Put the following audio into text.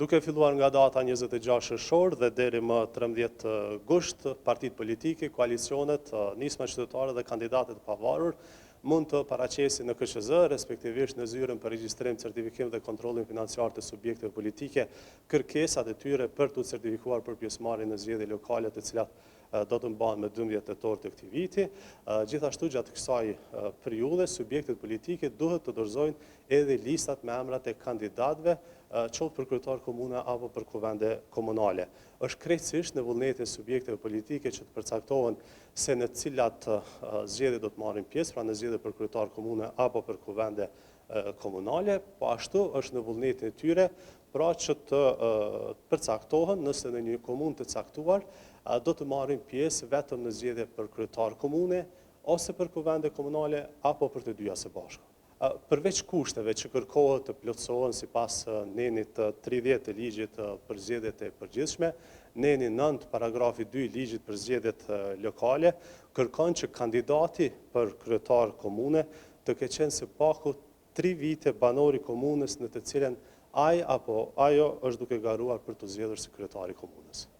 Duke filluar nga data 26 shërshor dhe deri më 13 gusht, partitë politike, koalicionet, nisma qytetare dhe kandidatët e pavarur mund të paraqesin në KQZ, respektivisht në zyrën për regjistrim, certifikim dhe kontrollin financiar të subjekteve politike, kërkesat e tyre për të certifikuar për pjesëmarrjen në zgjedhje lokale, të cilat do të mbahen më 12 tetor të këtij viti. Gjithashtu gjatë kësaj periudhe, subjektet politike duhet të dorëzojnë edhe listat me emrat e kandidatëve, qoftë për kryetar komune apo për kuvende komunale. Është krejtësisht në vullnetin e subjekteve politike që të përcaktohen se në cilat zgjedhje do të marrin pjesë, pra në zgjedhje për kryetar komune apo për kuvende komunale, po ashtu është në vullnetin e tyre pra që të përcaktohen nëse në një komunë të caktuar do të marrin pjesë vetëm në zgjedhje për kryetar komune ose për kuvende komunale apo për të dyja së bashku. Përveç kushteve që kërkohet të plotësohen sipas nenit 30 të ligjit për zgjedhjet e përgjithshme, neni 9 paragrafi 2 ligjit për zgjedhjet lokale kërkon që kandidati për kryetar komune të ketë qenë së paku 3 vite banor i komunës në të cilën ai apo ajo është duke garuar për të zgjedhur si kryetari i komunës.